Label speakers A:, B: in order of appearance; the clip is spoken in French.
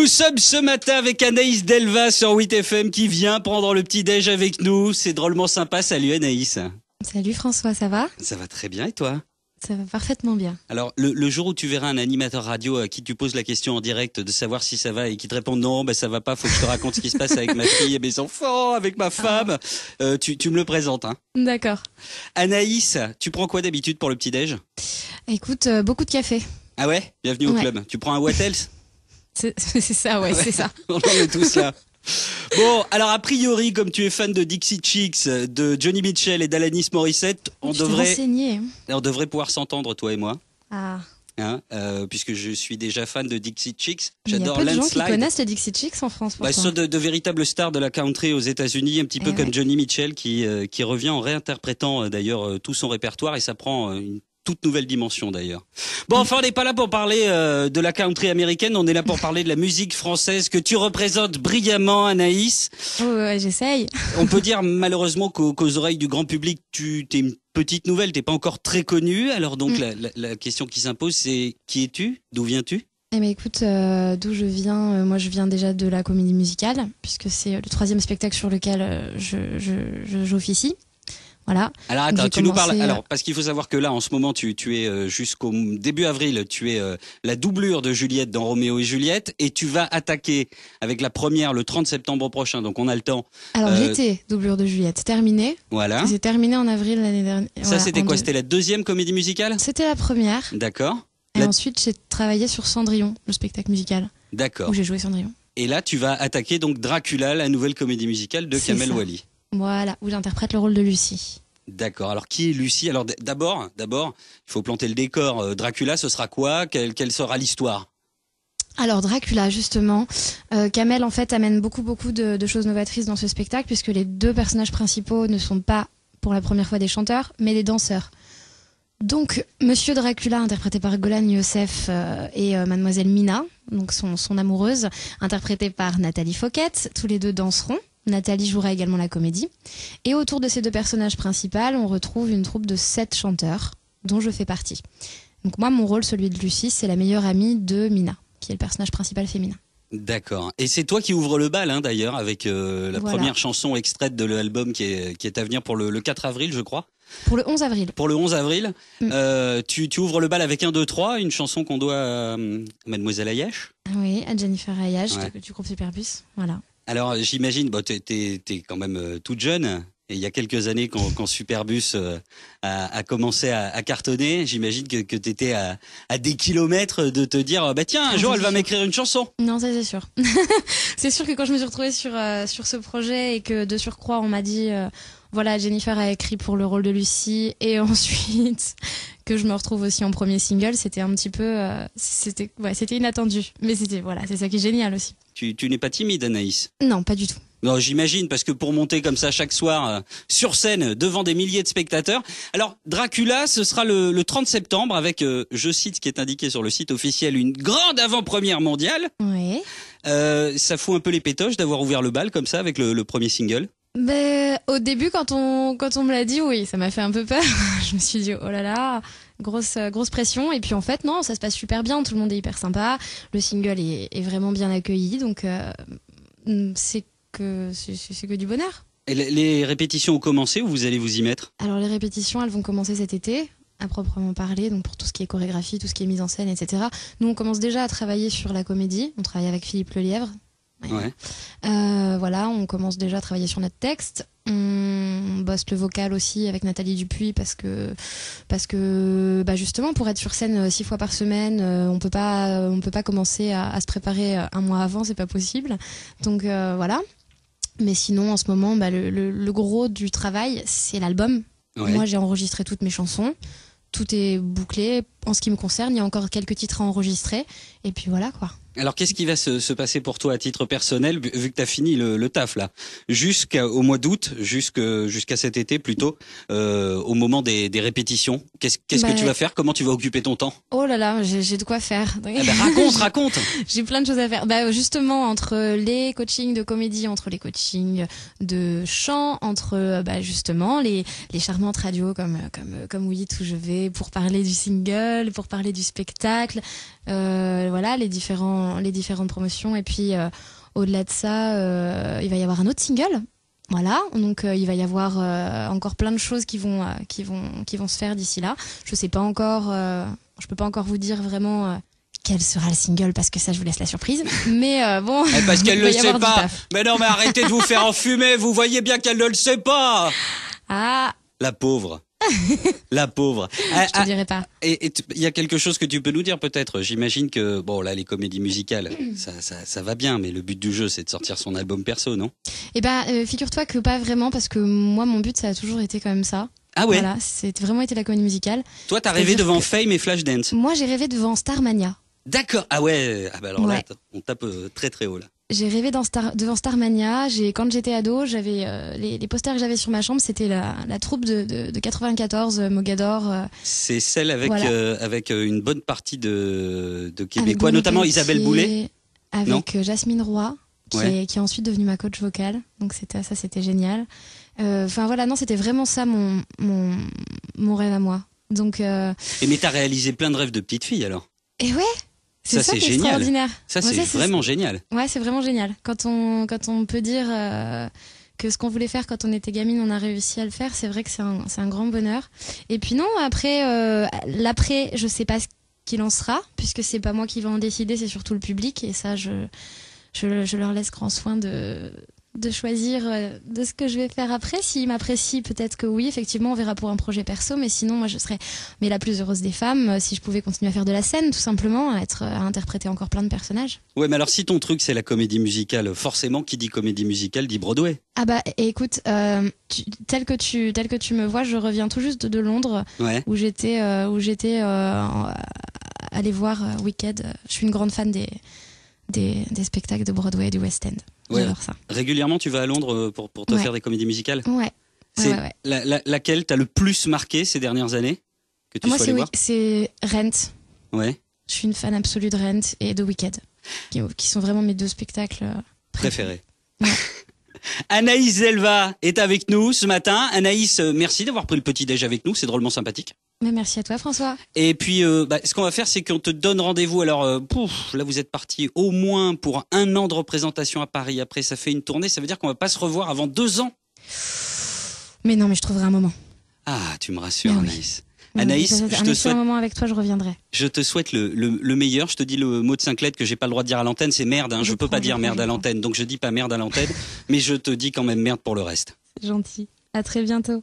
A: Nous sommes ce matin avec Anaïs Delva sur 8FM qui vient prendre le petit-déj avec nous. C'est drôlement sympa. Salut Anaïs.
B: Salut François, ça va?
A: Ça va très bien et toi?
B: Ça va parfaitement bien.
A: Alors, le jour où tu verras un animateur radio à qui tu poses la question en direct de savoir si ça va et qui te répond non, ça va pas, faut que je te raconte ce qui se passe avec ma fille et mes enfants, avec ma femme, tu me le présentes. Hein.
B: D'accord.
A: Anaïs, tu prends quoi d'habitude pour le petit-déj?
B: Écoute, beaucoup de café.
A: Ah ouais? Bienvenue au club. Tu prends un What else?
B: C'est ça, ouais, c'est ça.
A: On en est tous là. Bon, alors a priori, comme tu es fan de Dixie Chicks, de Johnny Mitchell et d'Alanis Morissette, on devrait pouvoir s'entendre, toi et moi.
B: Ah.
A: Hein, puisque je suis déjà fan de Dixie Chicks.
B: J'adore Landslide. Il y a peu de gens qui connaissent les Dixie Chicks en France.
A: Ce sont de véritables stars de la country aux États-Unis, un petit peu comme Johnny Mitchell qui revient en réinterprétant d'ailleurs tout son répertoire et ça prend une toute nouvelle dimension d'ailleurs. Bon, enfin, on n'est pas là pour parler de la country américaine, on est là pour parler de la musique française que tu représentes brillamment, Anaïs.
B: Oh, ouais, j'essaye.
A: On peut dire malheureusement qu'aux oreilles du grand public, tu t'es une petite nouvelle, t'es pas encore très connue. Alors donc la question qui s'impose, c'est qui es-tu? D'où viens-tu?
B: Eh bien, écoute, d'où je viens, moi je viens déjà de la comédie musicale, puisque c'est le 3e spectacle sur lequel j'officie. Voilà.
A: Alors attends, tu nous parles. Alors parce qu'il faut savoir que là, en ce moment, tu es jusqu'au début avril, tu es la doublure de Juliette dans Roméo et Juliette, et tu vas attaquer avec la première le 30 septembre prochain. Donc on a le temps.
B: Alors j'étais doublure de Juliette, terminée.
A: Voilà.
B: C'est terminé en avril l'année dernière.
A: Ça c'était quoi? C'était la 2e comédie musicale?
B: C'était la première.
A: D'accord.
B: Et ensuite j'ai travaillé sur Cendrillon, le spectacle musical.
A: D'accord.
B: Où j'ai joué Cendrillon.
A: Et là, tu vas attaquer donc Dracula, la nouvelle comédie musicale de Kamel Wally.
B: Voilà, où j'interprète le rôle de Lucie.
A: D'accord. Alors, qui est Lucie? Alors, d'abord, il faut planter le décor. Dracula, ce sera quoi? Quelle sera l'histoire?
B: Alors, Dracula, justement, Kamel, en fait, amène beaucoup de choses novatrices dans ce spectacle, puisque les 2 personnages principaux ne sont pas, pour la première fois, des chanteurs, mais des danseurs. Donc, Monsieur Dracula, interprété par Golan Youssef, et Mademoiselle Mina, donc son amoureuse, interprétée par Nathalie Fouquet, tous les 2 danseront. Nathalie jouera également la comédie. Et autour de ces 2 personnages principaux, on retrouve une troupe de 7 chanteurs, dont je fais partie. Donc moi, mon rôle, celui de Lucie, c'est la meilleure amie de Mina, qui est le personnage principal féminin.
A: D'accord. Et c'est toi qui ouvre le bal, hein, d'ailleurs, avec la première chanson extraite de l'album qui est à venir pour le 4 avril, je crois.
B: Pour le 11 avril.
A: Pour le 11 avril. Tu ouvres le bal avec 1, 2, 3, une chanson qu'on doit à Mademoiselle Ayache.
B: Oui, à Jennifer Ayache, du groupe Superbus. Voilà.
A: Alors, j'imagine, t'es quand même toute jeune. Et il y a quelques années, quand Superbus a commencé à cartonner, j'imagine que t'étais à des kilomètres de te dire, tiens, un jour, elle va m'écrire une chanson.
B: Non, ça c'est sûr. C'est sûr que quand je me suis retrouvée sur ce projet et que de surcroît, on m'a dit, voilà, Jennifer a écrit pour le rôle de Lucie, et ensuite que je me retrouve aussi en premier single, c'était un petit peu, c'était inattendu. Mais c'est ça qui est génial aussi.
A: Tu n'es pas timide, Anaïs?
B: Non, pas du tout.
A: Non, j'imagine, parce que pour monter comme ça chaque soir sur scène devant des milliers de spectateurs. Alors, Dracula, ce sera le 30 septembre avec, je cite ce qui est indiqué sur le site officiel, une grande avant-première mondiale.
B: Oui.
A: Ça fout un peu les pétoches d'avoir ouvert le bal comme ça avec le premier single.
B: Au début, quand on me l'a dit, oui, ça m'a fait un peu peur. Je me suis dit, oh là là, grosse pression. Et puis en fait, non, ça se passe super bien. Tout le monde est hyper sympa. Le single est vraiment bien accueilli. Donc, c'est que du bonheur.
A: Et les répétitions ont commencé ou vous allez vous y mettre? Alors
B: les répétitions, elles vont commencer cet été, à proprement parler, donc pour tout ce qui est chorégraphie, tout ce qui est mise en scène, etc. Nous, on commence déjà à travailler sur la comédie. On travaille avec Philippe Lelièvre.
A: Ouais.
B: Voilà, on commence déjà à travailler sur notre texte. On bosse le vocal aussi avec Nathalie Dupuis parce que justement pour être sur scène 6 fois par semaine, on peut pas commencer à se préparer un mois avant, c'est pas possible. Donc voilà. Mais sinon, en ce moment, le gros du travail, c'est l'album. Ouais. Moi, j'ai enregistré toutes mes chansons. Tout est bouclé. En ce qui me concerne, il y a encore quelques titres à enregistrer. Et puis voilà, quoi.
A: Alors, qu'est-ce qui va se passer pour toi à titre personnel, vu que tu as fini le taf, là, jusqu'au mois d'août, jusqu'à cet été plutôt, au moment des répétitions? Qu'est-ce que tu vas faire? Comment tu vas occuper ton temps?
B: Oh là là, j'ai de quoi faire.
A: Raconte.
B: J'ai plein de choses à faire. Justement, entre les coachings de comédie, entre les coachings de chant, entre justement les charmantes radios comme 8 où je vais pour parler du single, single, pour parler du spectacle, voilà, les différentes promotions. Et puis, au-delà de ça, il va y avoir un autre single. Voilà, donc il va y avoir encore plein de choses qui vont se faire d'ici là. Je sais pas encore, je peux pas encore vous dire vraiment quel sera le single parce que ça je vous laisse la surprise. Mais bon,
A: parce qu'elle
B: il va
A: le
B: y
A: sait
B: avoir du
A: pas.
B: taf.
A: Mais non, mais arrêtez de vous faire enfumer. Vous voyez bien qu'elle ne le sait pas.
B: Ah,
A: La pauvre. La pauvre.
B: je te dirai pas.
A: Et il y a quelque chose que tu peux nous dire peut-être. J'imagine que bon là les comédies musicales ça va bien, mais le but du jeu c'est de sortir son album perso, non?
B: Eh ben, figure-toi que pas vraiment parce que moi mon but ça a toujours été quand même ça.
A: Ah ouais.
B: Voilà, c'est vraiment été la comédie musicale.
A: Toi t'as rêvé devant Fame et Flashdance.
B: Moi j'ai rêvé devant Starmania.
A: D'accord. Ah ouais. Ah bah alors là
B: Ouais.
A: on tape très très haut là.
B: J'ai rêvé devant Starmania. Quand j'étais ado, j'avais les posters que j'avais sur ma chambre, c'était la troupe de 94, Mogador.
A: C'est celle avec
B: Voilà.
A: avec une bonne partie de
B: Avec
A: Québécois,
B: Bonnie
A: notamment
B: Pelletier,
A: Isabelle Boulet. Non
B: avec Jasmine Roy,
A: Ouais.
B: qui est ensuite devenue ma coach vocale. Donc c'était génial. Enfin voilà, non, c'était vraiment ça mon rêve à moi. Donc
A: Et mais t'as réalisé plein de rêves de petite fille alors.
B: et ouais, c'est
A: Ça,
B: ça
A: c'est
B: qui est
A: génial.
B: extraordinaire.
A: Ça
B: Ouais,
A: c'est vraiment génial.
B: Ouais, c'est vraiment génial. Quand on peut dire que ce qu'on voulait faire quand on était gamine, on a réussi à le faire, c'est vrai que c'est un grand bonheur. Et puis non, après, l'après, je sais pas ce qu'il en sera, puisque c'est pas moi qui vais en décider, c'est surtout le public. Et ça, je leur laisse grand soin de choisir de ce que je vais faire après. S'ils m'apprécient, peut-être que oui, effectivement, on verra pour un projet perso, mais sinon, moi, je serais la plus heureuse des femmes si je pouvais continuer à faire de la scène, tout simplement, à interpréter encore plein de personnages.
A: Ouais, mais alors si ton truc c'est la comédie musicale, forcément qui dit comédie musicale dit Broadway.
B: Ah bah, écoute, tel que tu me vois, je reviens tout juste de Londres,
A: Ouais.
B: où j'étais allée voir Wicked. Je suis une grande fan des spectacles de Broadway et du West End.
A: Ouais.
B: J'adore ça.
A: Régulièrement tu vas à Londres pour te
B: Ouais.
A: faire des comédies musicales.
B: Ouais.
A: C'est
B: Ouais.
A: laquelle t'as le plus marqué ces dernières années que tu
B: Moi,
A: sois allé voir?
B: c'est Rent.
A: Ouais.
B: Je suis une fan absolue de Rent et de Wicked, qui sont vraiment mes deux spectacles
A: Préféré.
B: Ouais.
A: Anaïs Zelva est avec nous ce matin. Anaïs, merci d'avoir pris le petit-déj avec nous, c'est drôlement sympathique.
B: Mais merci à toi, François.
A: Et puis, ce qu'on va faire, c'est qu'on te donne rendez-vous. Alors, là, vous êtes parti au moins pour 1 an de représentation à Paris. Après, ça fait une tournée. Ça veut dire qu'on va pas se revoir avant 2 ans.
B: Mais non, mais je trouverai un moment.
A: Ah, tu me rassures,
B: Ah oui.
A: Anaïs. Anaïs,
B: un
A: je te
B: excellent
A: souhaite,
B: moment avec toi, je reviendrai.
A: le meilleur. Je te dis le mot de cinq lettres que j'ai pas le droit de dire à l'antenne, c'est merde. Hein. Je peux pas dire merde à l'antenne, donc je dis pas merde à l'antenne, mais je te dis quand même merde pour le reste.
B: C'est gentil. À très bientôt.